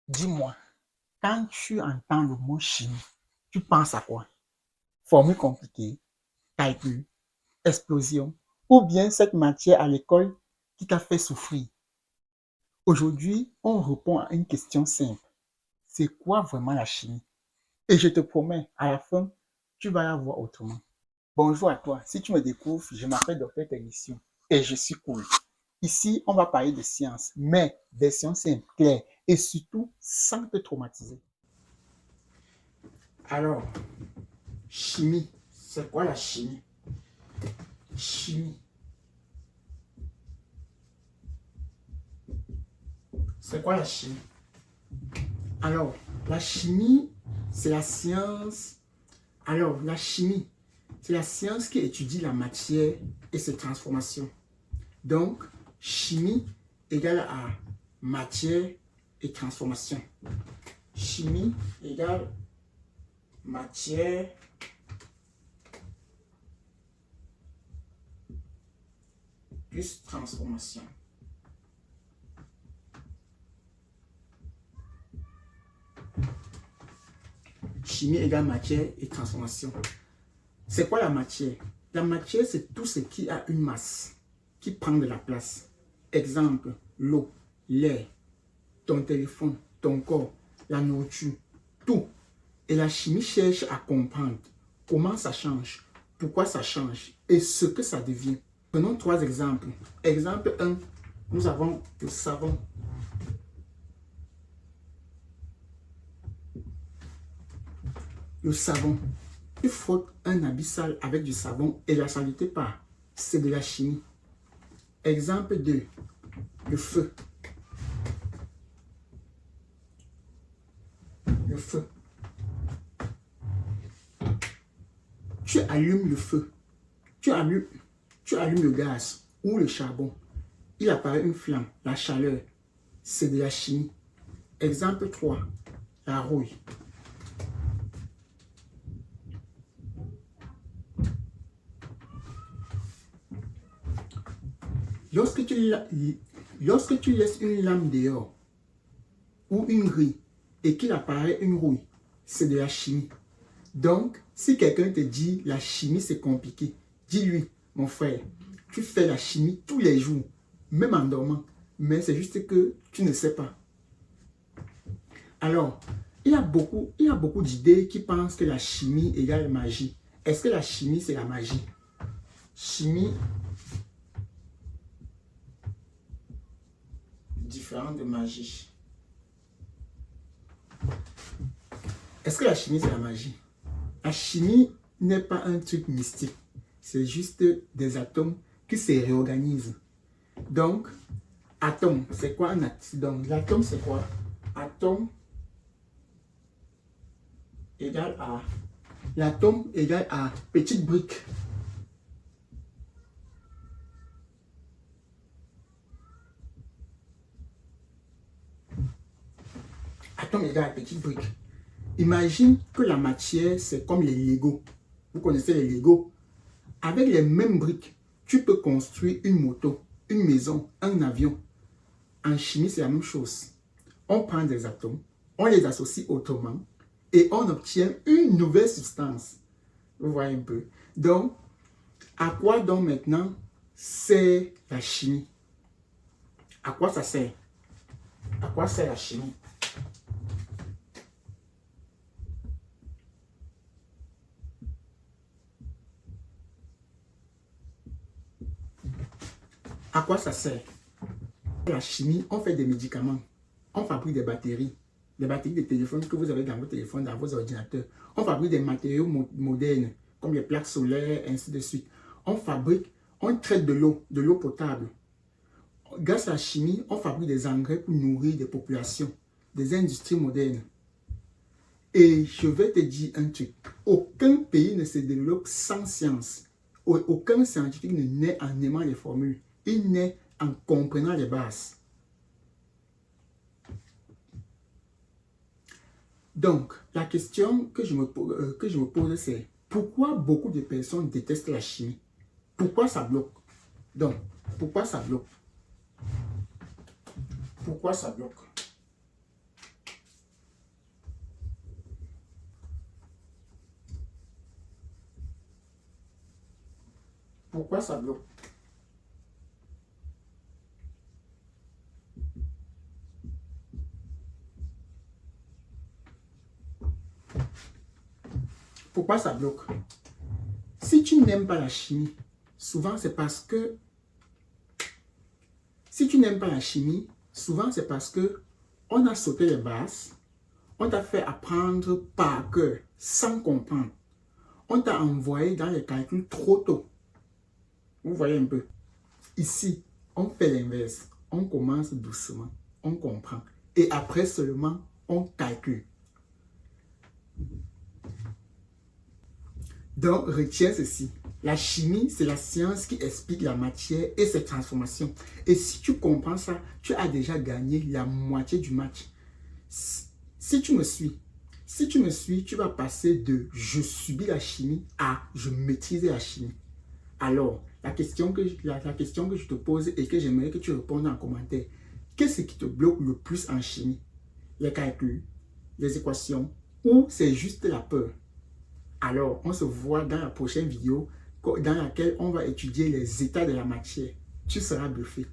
Dis-moi, quand tu entends le mot chimie, tu penses à quoi? Formule compliquée, calcul, explosion, ou bien cette matière à l'école qui t'a fait souffrir? Aujourd'hui, on répond à une question simple. C'est quoi vraiment la chimie? Et je te promets, à la fin, tu vas la voir autrement. Bonjour à toi. Si tu me découvres, je m'appelle Dr Technicien et je suis cool. Ici, on va parler de science, mais des sciences simples, claires et surtout sans te traumatiser. Alors, chimie, c'est quoi la chimie? Chimie, c'est quoi la chimie? Alors, la chimie, c'est la science. Alors, la chimie, c'est la science qui étudie la matière et ses transformations. Donc, chimie égale à matière et transformation. Chimie égale matière plus transformation. Chimie égale matière et transformation. C'est quoi la matière? La matière, c'est tout ce qui a une masse, qui prend de la place. Exemple, l'eau, l'air, ton téléphone, ton corps, la nourriture, tout. Et la chimie cherche à comprendre comment ça change, pourquoi ça change et ce que ça devient. Prenons trois exemples. Exemple 1, nous avons le savon. Le savon. Tu frottes un habit sale avec du savon et la saleté part. C'est de la chimie. Exemple 2, le feu. Le feu. Tu allumes le feu. Tu allumes le gaz ou le charbon. Il apparaît une flamme, la chaleur. C'est de la chimie. Exemple 3, la rouille. Lorsque tu laisses une lame dehors ou une grille et qu'il apparaît une rouille, c'est de la chimie. Donc, si quelqu'un te dit la chimie c'est compliqué, dis-lui, mon frère, tu fais la chimie tous les jours, même en dormant, mais c'est juste que tu ne sais pas. Alors, il y a beaucoup d'idées qui pensent que la chimie égale magie. Est-ce que la chimie c'est la magie? Chimie différent de magie. Est-ce que la chimie c'est la magie? La chimie n'est pas un truc mystique. C'est juste des atomes qui se réorganisent. Donc, atome, c'est quoi un atome? Donc, l'atome c'est quoi? Atome égale à... L'atome égale à petite brique. Atome égale à petite brique. Imagine que la matière, c'est comme les Lego. Vous connaissez les Lego? Avec les mêmes briques, tu peux construire une moto, une maison, un avion. En chimie, c'est la même chose. On prend des atomes, on les associe autrement et on obtient une nouvelle substance. Vous voyez un peu? Donc, à quoi donc maintenant sert la chimie? À quoi ça sert? À quoi sert la chimie? À quoi ça sert? La chimie, on fait des médicaments, on fabrique des batteries de téléphone que vous avez dans vos téléphones, dans vos ordinateurs. On fabrique des matériaux modernes, comme les plaques solaires, ainsi de suite. On traite de l'eau potable. Grâce à la chimie, on fabrique des engrais pour nourrir des populations, des industries modernes. Et je vais te dire un truc, aucun pays ne se développe sans science. Aucun scientifique ne naît en aimant les formules, il naît en comprenant les bases. Donc, la question que je me pose, c'est pourquoi beaucoup de personnes détestent la chimie? Pourquoi ça bloque? Donc, pourquoi ça bloque? Pourquoi ça bloque? Pourquoi ça bloque? Pourquoi ça bloque? Si tu n'aimes pas la chimie, souvent c'est parce que on a sauté les bases, on t'a fait apprendre par cœur sans comprendre. On t'a envoyé dans les calculs trop tôt. Vous voyez un peu. Ici, on fait l'inverse. On commence doucement, on comprend. Et après seulement, on calcule. Donc, retiens ceci. La chimie, c'est la science qui explique la matière et ses transformations. Et si tu comprends ça, tu as déjà gagné la moitié du match. Si tu me suis, tu vas passer de « je subis la chimie » à « je maîtrise la chimie ». Alors, la question que je te pose et que j'aimerais que tu répondes en commentaire, qu'est-ce qui te bloque le plus en chimie? Les calculs, les équations ou c'est juste la peur? Alors, on se voit dans la prochaine vidéo dans laquelle on va étudier les états de la matière. Tu seras bluffé.